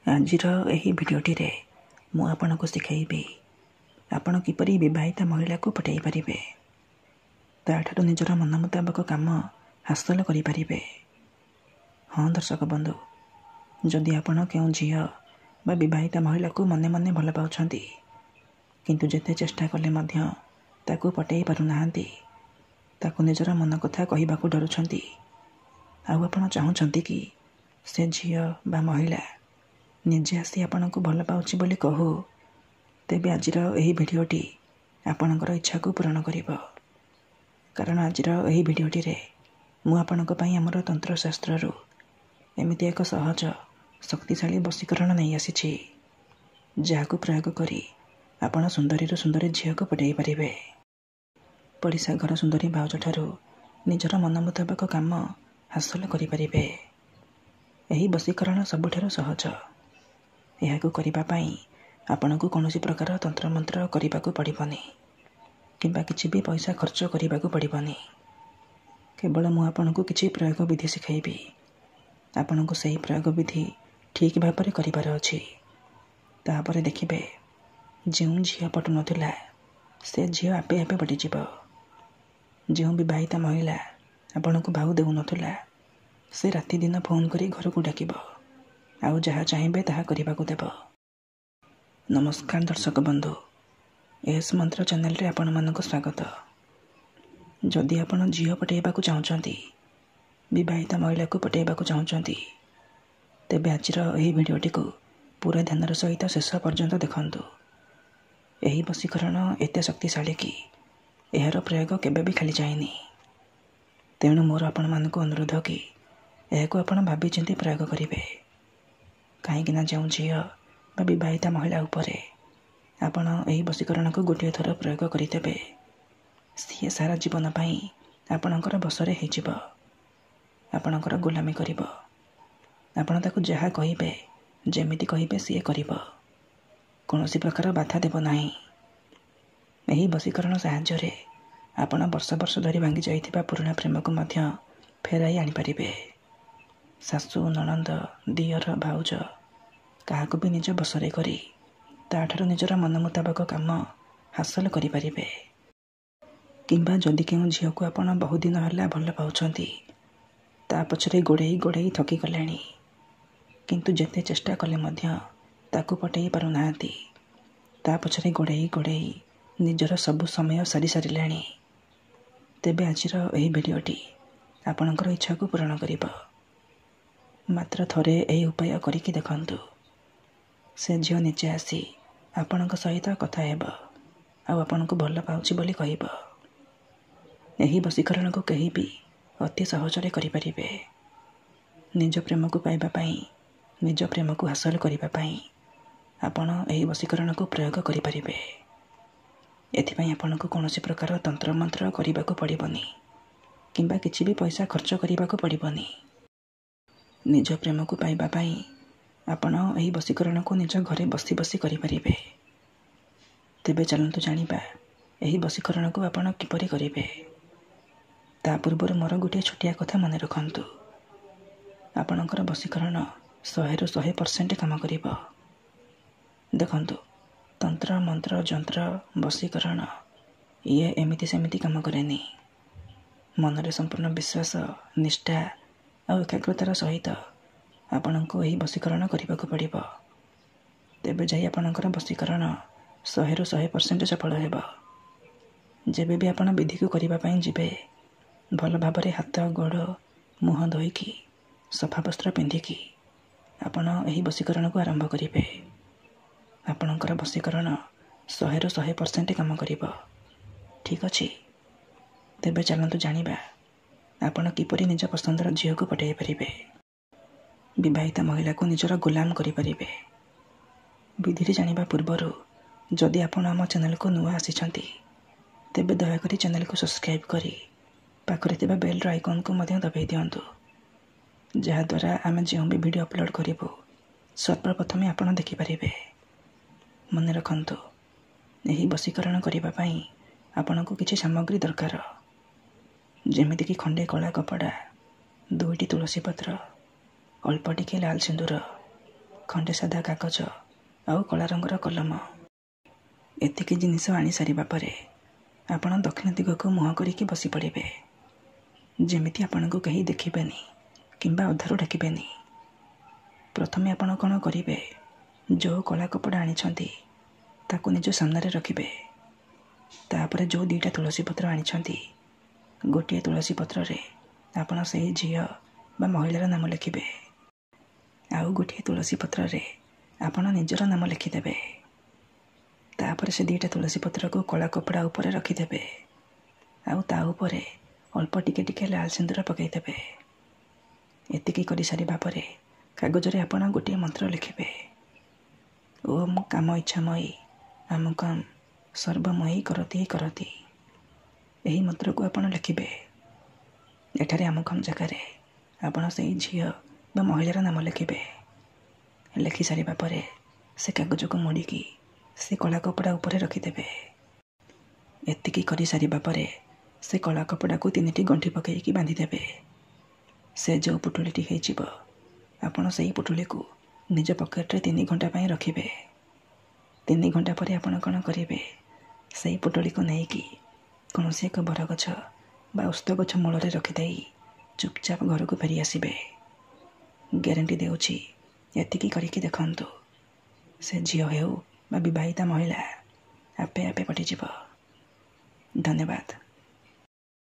ଆଜିର ଏହି ଭିଡ଼ିଓଟିରେ ମୁଁ ଆପଣଙ୍କୁ ଶିଖାଇବି ଆପଣ କିପରି ବିବାହିତା ମହିଳାକୁ ପଟାଇ ପାରିବେ, ତା'ଠାରୁ ନିଜର ମନ ମୁତାବକ କାମ ହାସଲ କରିପାରିବେ। ହଁ ଦର୍ଶକ ବନ୍ଧୁ, ଯଦି ଆପଣ କେଉଁ ଝିଅ ବା ବିବାହିତା ମହିଳାକୁ ମନେ ମନେ ଭଲ ପାଉଛନ୍ତି, କିନ୍ତୁ ଯେତେ ଚେଷ୍ଟା କଲେ ମଧ୍ୟ ତାକୁ ପଟାଇ ପାରୁନାହାନ୍ତି, ତାକୁ ନିଜର ମନ କଥା କହିବାକୁ ଡରୁଛନ୍ତି, ଆଉ ଆପଣ ଚାହୁଁଛନ୍ତି କି ସେ ଝିଅ ବା ମହିଳା ନିଜେ ଆସି ଆପଣଙ୍କୁ ଭଲ ପାଉଛି ବୋଲି କହୁ, ତେବେ ଆଜିର ଏହି ଭିଡ଼ିଓଟି ଆପଣଙ୍କର ଇଚ୍ଛାକୁ ପୂରଣ କରିବ। କାରଣ ଆଜିର ଏହି ଭିଡ଼ିଓଟିରେ ମୁଁ ଆପଣଙ୍କ ପାଇଁ ଆମର ତନ୍ତ୍ରଶାସ୍ତ୍ରରୁ ଏମିତି ଏକ ସହଜ ଶକ୍ତିଶାଳୀ ବଶୀକରଣ ନେଇ ଆସିଛି, ଯାହାକୁ ପ୍ରୟୋଗ କରି ଆପଣ ସୁନ୍ଦରୀରୁ ସୁନ୍ଦରୀ ଝିଅକୁ ପଟାଇ ପାରିବେ। ପଡ଼ିଶା ଘର ସୁନ୍ଦରୀ ଭାଉଜଠାରୁ ନିଜର ମନ ମୁତାବକ କାମ ହାସଲ କରିପାରିବେ। ଏହି ବଶୀକରଣ ସବୁଠାରୁ ସହଜ। ଏହାକୁ କରିବା ପାଇଁ ଆପଣଙ୍କୁ କୌଣସି ପ୍ରକାର ତନ୍ତ୍ରମନ୍ତ୍ର କରିବାକୁ ପଡ଼ିବନି କିମ୍ବା କିଛି ବି ପଇସା ଖର୍ଚ୍ଚ କରିବାକୁ ପଡ଼ିବନି। କେବଳ ମୁଁ ଆପଣଙ୍କୁ କିଛି ପ୍ରୟୋଗ ବିଧି ଶିଖାଇବି। ଆପଣଙ୍କୁ ସେହି ପ୍ରୟୋଗ ବିଧି ଠିକ୍ ଭାବରେ କରିବାର ଅଛି। ତାପରେ ଦେଖିବେ, ଯେଉଁ ଝିଅ ପଟୁନଥିଲା ସେ ଝିଅ ଆପେ ଆପେ ପଟିଯିବ। ଯେଉଁ ବିବାହିତା ମହିଳା ଆପଣଙ୍କୁ ଭାଉ ଦେଉନଥିଲା, ସେ ରାତିଦିନ ଫୋନ୍ କରି ଘରକୁ ଡାକିବ, ଆଉ ଯାହା ଚାହିଁବେ ତାହା କରିବାକୁ ଦେବ। ନମସ୍କାର ଦର୍ଶକ ବନ୍ଧୁ, ଏସ୍ ମନ୍ତ୍ର ଚ୍ୟାନେଲରେ ଆପଣମାନଙ୍କୁ ସ୍ୱାଗତ। ଯଦି ଆପଣ ଝିଅ ପଟାଇବାକୁ ଚାହୁଁଛନ୍ତି, ବିବାହିତା ମହିଳାକୁ ପଟାଇବାକୁ ଚାହୁଁଛନ୍ତି, ତେବେ ଆଜିର ଏହି ଭିଡ଼ିଓଟିକୁ ପୁରା ଧ୍ୟାନର ସହିତ ଶେଷ ପର୍ଯ୍ୟନ୍ତ ଦେଖନ୍ତୁ। ଏହି ବଶୀକରଣ ଏତେ ଶକ୍ତିଶାଳୀ କି ଏହାର ପ୍ରୟୋଗ କେବେ ବି ଖାଲି ଯାଏନି। ତେଣୁ ମୋର ଆପଣମାନଙ୍କୁ ଅନୁରୋଧ କି ଏହାକୁ ଆପଣ ଭାବିଚିନ୍ତି ପ୍ରୟୋଗ କରିବେ। କାହିଁକିନା ଯେଉଁ ଝିଅ ବା ବିବାହିତା ମହିଳା ଉପରେ ଆପଣ ଏହି ବଶୀକରଣକୁ ଗୋଟିଏ ଥର ପ୍ରୟୋଗ କରିଦେବେ, ସିଏ ସାରା ଜୀବନ ପାଇଁ ଆପଣଙ୍କର ବଶରେ ହେଇଯିବ, ଆପଣଙ୍କର ଗୋଲାମୀ କରିବ। ଆପଣ ତାକୁ ଯାହା କହିବେ, ଯେମିତି କହିବେ ସିଏ କରିବ, କୌଣସି ପ୍ରକାର ବାଧା ଦେବ ନାହିଁ। ଏହି ବଶୀକରଣ ସାହାଯ୍ୟରେ ଆପଣ ବର୍ଷ ବର୍ଷ ଧରି ଭାଙ୍ଗି ଯାଇଥିବା ପୁରୁଣା ପ୍ରେମକୁ ମଧ୍ୟ ଫେରାଇ ଆଣିପାରିବେ। ଶାଶୁ, ନଣନ୍ଦ, ଦିଅର, ଭାଉଜ କାହାକୁ ବି ନିଜ ବଶରେ କରି ତା'ଠାରୁ ନିଜର ମନ ମୁତାବକ କାମ ହାସଲ କରିପାରିବେ। କିମ୍ବା ଯଦି କେଉଁ ଝିଅକୁ ଆପଣ ବହୁଦିନ ହେଲା ଭଲ ପାଉଛନ୍ତି, ତା ପଛରେ ଗୋଡ଼େଇ ଗୋଡ଼େଇ ଥକିଗଲେଣି, କିନ୍ତୁ ଯେତେ ଚେଷ୍ଟା କଲେ ମଧ୍ୟ ତାକୁ ପଟାଇ ପାରୁନାହାନ୍ତି, ତା ପଛରେ ଗୋଡ଼େଇ ଗୋଡ଼େଇ ନିଜର ସବୁ ସମୟ ସାରି ସାରିଲେଣି, ତେବେ ଆଜିର ଏହି ଭିଡ଼ିଓଟି ଆପଣଙ୍କର ଇଚ୍ଛାକୁ ପୂରଣ କରିବ। ମାତ୍ର ଥରେ ଏହି ଉପାୟ କରିକି ଦେଖନ୍ତୁ। ସେ ଝିଅ ନିଜେ ଆସି ଆପଣଙ୍କ ସହିତ କଥା ହେବ, ଆଉ ଆପଣଙ୍କୁ ଭଲ ପାଉଛି ବୋଲି କହିବ। ଏହି ବଶୀକରଣକୁ କେହି ବି ଅତି ସହଜରେ କରିପାରିବେ। ନିଜ ପ୍ରେମକୁ ପାଇବା ପାଇଁ, ନିଜ ପ୍ରେମକୁ ହାସଲ କରିବା ପାଇଁ ଆପଣ ଏହି ବଶୀକରଣକୁ ପ୍ରୟୋଗ କରିପାରିବେ। ଏଥିପାଇଁ ଆପଣଙ୍କୁ କୌଣସି ପ୍ରକାର ତନ୍ତ୍ରମନ୍ତ୍ର କରିବାକୁ ପଡ଼ିବନି କିମ୍ବା କିଛି ବି ପଇସା ଖର୍ଚ୍ଚ କରିବାକୁ ପଡ଼ିବନି। ନିଜ ପ୍ରେମକୁ ପାଇବା ପାଇଁ ଆପଣ ଏହି ବଶୀକରଣକୁ ନିଜ ଘରେ ବସି ବସି କରିପାରିବେ। ତେବେ ଚାଲନ୍ତୁ ଜାଣିବା ଏହି ବଶୀକରଣକୁ ଆପଣ କିପରି କରିବେ। ତା ପୂର୍ବରୁ ମୋର ଗୋଟିଏ ଛୋଟିଆ କଥା ମନେ ରଖନ୍ତୁ। ଆପଣଙ୍କର ବଶୀକରଣ 100ରୁ 100% କାମ କରିବ। ଦେଖନ୍ତୁ, ତନ୍ତ୍ର, ମନ୍ତ୍ର, ଯନ୍ତ୍ର, ବଶୀକରଣ ଇଏ ଏମିତି ସେମିତି କାମ କରେନି। ମନରେ ସମ୍ପୂର୍ଣ୍ଣ ବିଶ୍ୱାସ, ନିଷ୍ଠା ଆଉ ଏକାଗ୍ରତାର ସହିତ ଆପଣଙ୍କୁ ଏହି ବଶୀକରଣ କରିବାକୁ ପଡ଼ିବ। ତେବେ ଯାଇ ଆପଣଙ୍କର ବଶୀକରଣ 100ରୁ 100% ସଫଳ ହେବ। ଯେବେ ବି ଆପଣ ବିଧିକୁ କରିବା ପାଇଁ ଯିବେ, ଭଲ ଭାବରେ ହାତ, ଗୋଡ଼, ମୁହଁ ଧୋଇକି ସଫା ବସ୍ତ୍ର ପିନ୍ଧିକି ଆପଣ ଏହି ବଶୀକରଣକୁ ଆରମ୍ଭ କରିବେ। ଆପଣଙ୍କର ବଶୀକରଣ 100ରୁ 100% କାମ କରିବ। ଠିକ୍ ଅଛି? ତେବେ ଚାଲନ୍ତୁ ଜାଣିବା ଆପଣ କିପରି ନିଜ ପସନ୍ଦର ଝିଅକୁ ପଟାଇ ପାରିବେ, ବିବାହିତା ମହିଳାକୁ ନିଜର ଗୋଲାମ କରିପାରିବେ। ବିଧିଟି ଜାଣିବା ପୂର୍ବରୁ ଯଦି ଆପଣ ଆମ ଚ୍ୟାନେଲକୁ ନୂଆ ଆସିଛନ୍ତି, ତେବେ ଦୟାକରି ଚ୍ୟାନେଲକୁ ସବସ୍କ୍ରାଇବ୍ କରି ପାଖରେ ଥିବା ବେଲ୍ର ଆଇକନ୍କୁ ମଧ୍ୟ ଦବାଇ ଦିଅନ୍ତୁ, ଯାହାଦ୍ୱାରା ଆମେ ଯେଉଁ ବି ଭିଡ଼ିଓ ଅପଲୋଡ଼ କରିବୁ ସର୍ବପ୍ରଥମେ ଆପଣ ଦେଖିପାରିବେ। ମନେ ରଖନ୍ତୁ, ଏହି ବଶୀକରଣ କରିବା ପାଇଁ ଆପଣଙ୍କୁ କିଛି ସାମଗ୍ରୀ ଦରକାର, ଯେମିତିକି ଖଣ୍ଡେ କଳା କପଡ଼ା, 2ଟି ତୁଳସୀ ପତ୍ର, ଅଳ୍ପ ଟିକେ ଲାଲ ସିନ୍ଦୁର, ଖଣ୍ଡେ ସାଦା କାଗଜ ଆଉ କଳା ରଙ୍ଗର କଲମ। ଏତିକି ଜିନିଷ ଆଣିସାରିବା ପରେ ଆପଣ ଦକ୍ଷିଣ ଦିଗକୁ ମୁହଁ କରିକି ବସି ପଡ଼ିବେ, ଯେମିତି ଆପଣଙ୍କୁ କେହି ଦେଖିବେନି କିମ୍ବା ଅଧାରୁ ଡାକିବେନି। ପ୍ରଥମେ ଆପଣ କ'ଣ କରିବେ, ଯେଉଁ କଳା କପଡ଼ା ଆଣିଛନ୍ତି ତାକୁ ନିଜ ସାମ୍ନାରେ ରଖିବେ। ତାପରେ ଯେଉଁ 2ଟା ତୁଳସୀ ପତ୍ର ଆଣିଛନ୍ତି, ଗୋଟିଏ ତୁଳସୀ ପତ୍ରରେ ଆପଣ ସେହି ଝିଅ ବା ମହିଳାର ନାମ ଲେଖିବେ, ଆଉ ଗୋଟିଏ ତୁଳସୀ ପତ୍ରରେ ଆପଣ ନିଜର ନାମ ଲେଖିଦେବେ। ତାପରେ ସେ 2ଟା ତୁଳସୀ ପତ୍ରକୁ କଳା କପଡ଼ା ଉପରେ ରଖିଦେବେ, ଆଉ ତା ଉପରେ ଅଳ୍ପ ଟିକେ ଟିକେ ଲାଲ ସିନ୍ଦୁର ପକାଇଦେବେ। ଏତିକି କରିସାରିବା ପରେ କାଗଜରେ ଆପଣ ଗୋଟିଏ ମନ୍ତ୍ର ଲେଖିବେ, ଓମ୍ କାମ ଇଚ୍ଛାମୟୀ ଆମକମ୍ ସର୍ବମୟୀ କରତି କରତି। ଏହି ମନ୍ତ୍ରକୁ ଆପଣ ଲେଖିବେ। ଏଠାରେ ଆମକମ୍ ଜାଗାରେ ଆପଣ ସେହି ଝିଅ ବା ମହିଳାର ନାମ ଲେଖିବେ। ଲେଖିସାରିବା ପରେ ସେ କାଗଜକୁ ମୋଡ଼ିକି ସେ କଳା କପଡ଼ା ଉପରେ ରଖିଦେବେ। ଏତିକି କରିସାରିବା ପରେ ସେ କଳା କପଡ଼ାକୁ 3ଟି ଗଣ୍ଠି ପକାଇକି ବାନ୍ଧିଦେବେ। ସେ ଯେଉଁ ପୁଟୁଳିଟି ହେଇଯିବ, ଆପଣ ସେହି ପୁଟୁଳିକୁ ନିଜ ପକେଟରେ 3 ଘଣ୍ଟା ପାଇଁ ରଖିବେ। 3 ଘଣ୍ଟା ପରେ ଆପଣ କ'ଣ କରିବେ, ସେହି ପୁଟୁଳିକୁ ନେଇକି କୌଣସି ଏକ ବରଗଛ ବା ଓସ୍ତ ଗଛ ମୂଳରେ ରଖିଦେଇ ଚୁପଚାପ ଘରକୁ ଫେରି ଆସିବେ। ଗ୍ୟାରେଣ୍ଟି ଦେଉଛି, ଏତିକି କରିକି ଦେଖନ୍ତୁ, ସେ ଝିଅ ହେଉ ବା ବିବାହିତା ମହିଳା ଆପେ ଆପେ ପଟିଯିବ। ଧନ୍ୟବାଦ।